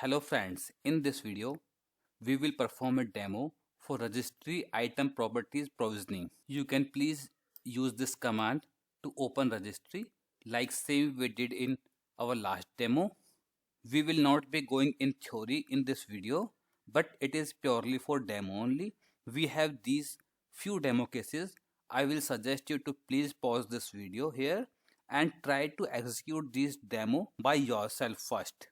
Hello friends, in this video we will perform a demo for registry item properties provisioning. You can please use this command to open registry like same we did in our last demo. We will not be going in theory in this video, but it is purely for demo only. We have these few demo cases. I will suggest you to please pause this video here and try to execute this demo by yourself first.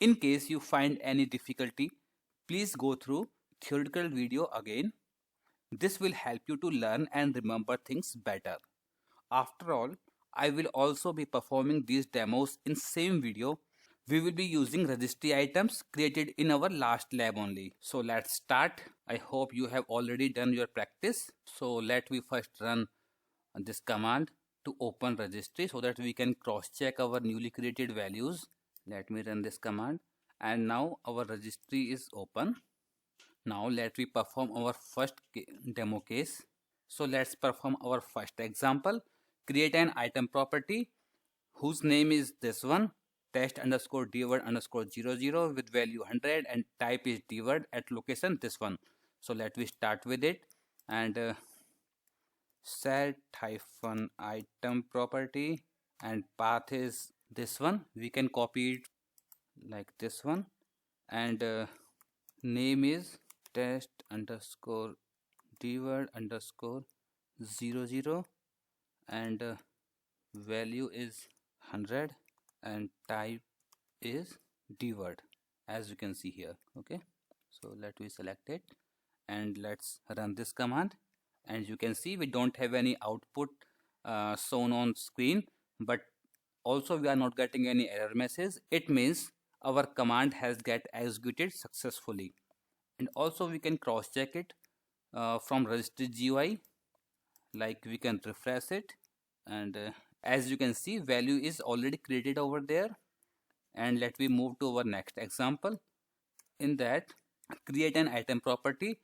In case you find any difficulty, please go through theoretical video again. This will help you to learn and remember things better. After all, I will also be performing these demos in same video. We will be using registry items created in our last lab only. So let's start. I hope you have already done your practice. So let me first run this command to open registry so that we can cross check our newly created values. Let me run this command and now our registry is open. Now let me perform our first demo case. So let's perform our first example. Create an item property whose name is this one, test underscore dword underscore 00 with value 100 and type is dword at location this one. So let me start with it and set hyphen item property and path is this one. We can copy it like this one and name is test underscore dword underscore 00 and value is 100 and type is dword as you can see here. Okay, so let me select it and let's run this command, and you can see we don't have any output shown on screen, but also we are not getting any error message. It means our command has get executed successfully. And also we can cross check it from registry GUI, like we can refresh it and as you can see value is already created over there. And let me move to our next example. In that, create an item property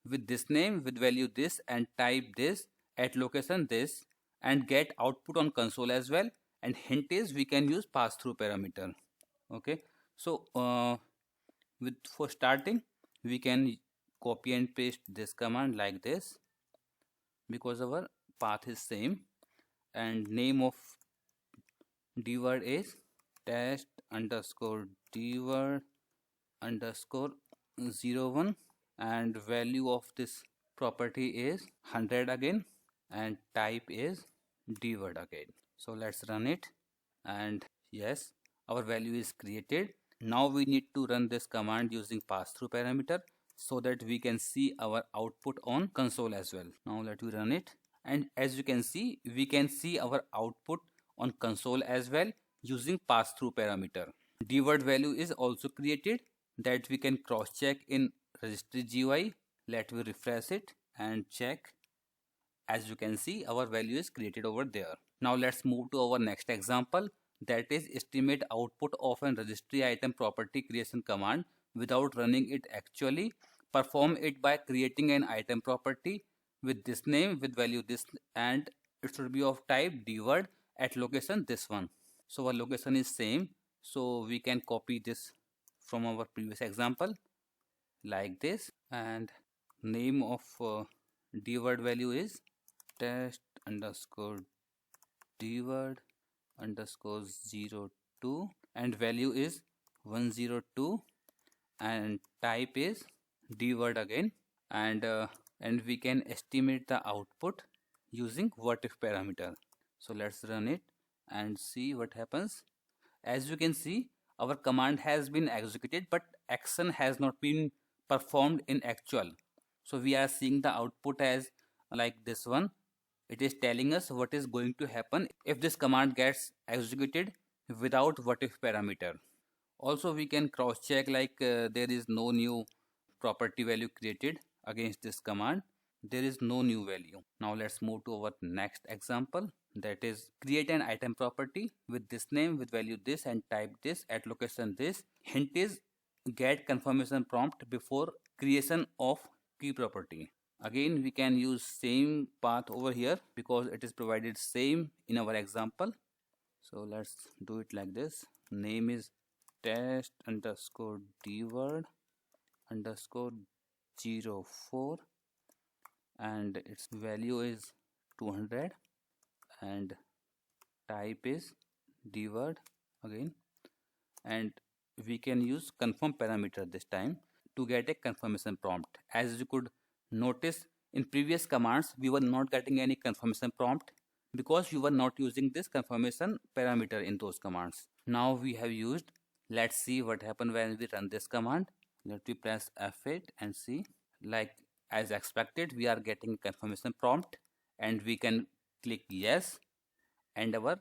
with this name with value this and type this at location this and get output on console as well, and hint is we can use pass through parameter. Okay, so for starting we can copy and paste this command like this because our path is same, and name of dword is test underscore dword underscore 01 and value of this property is 100 again and type is dword again. So let's run it, and yes, our value is created. Now we need to run this command using pass through parameter so that we can see our output on console as well. Now let me run it, and as you can see we can see our output on console as well using pass through parameter. Dword value is also created that we can cross check in registry GUI. Let me refresh it and check. As you can see our value is created over there. Now let's move to our next example, that is estimate output of an registry item property creation command without running it actually. Perform it by creating an item property with this name with value this and it should be of type dword at location this one. So our location is same, so we can copy this from our previous example like this, and name of dword value is test underscore dword underscore 02 and value is 102 and type is dword again, and we can estimate the output using what if parameter. So let's run it and see what happens. As you can see our command has been executed but action has not been performed in actual. So we are seeing the output as like this one. It is telling us what is going to happen if this command gets executed without what if parameter. Also we can cross check like there is no new property value created against this command. There is no new value. Now let's move to our next example, that is create an item property with this name with value this and type this at location this. Hint is get confirmation prompt before creation of key property. Again we can use same path over here because it is provided same in our example. So let's do it like this. Name is test underscore dword underscore 04 and its value is 200 and type is dword again, and we can use confirm parameter this time to get a confirmation prompt. As you could notice, in previous commands we were not getting any confirmation prompt because you were not using this confirmation parameter in those commands. Now we have used. Let's see what happens when we run this command. Let me press F8 and see. Like as expected, we are getting confirmation prompt and we can click yes and our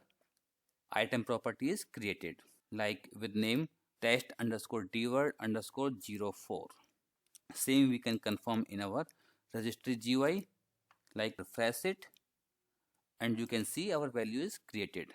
item property is created, like with name test underscore dword underscore 04. Same we can confirm in our registry GUI, like refresh it and you can see our value is created.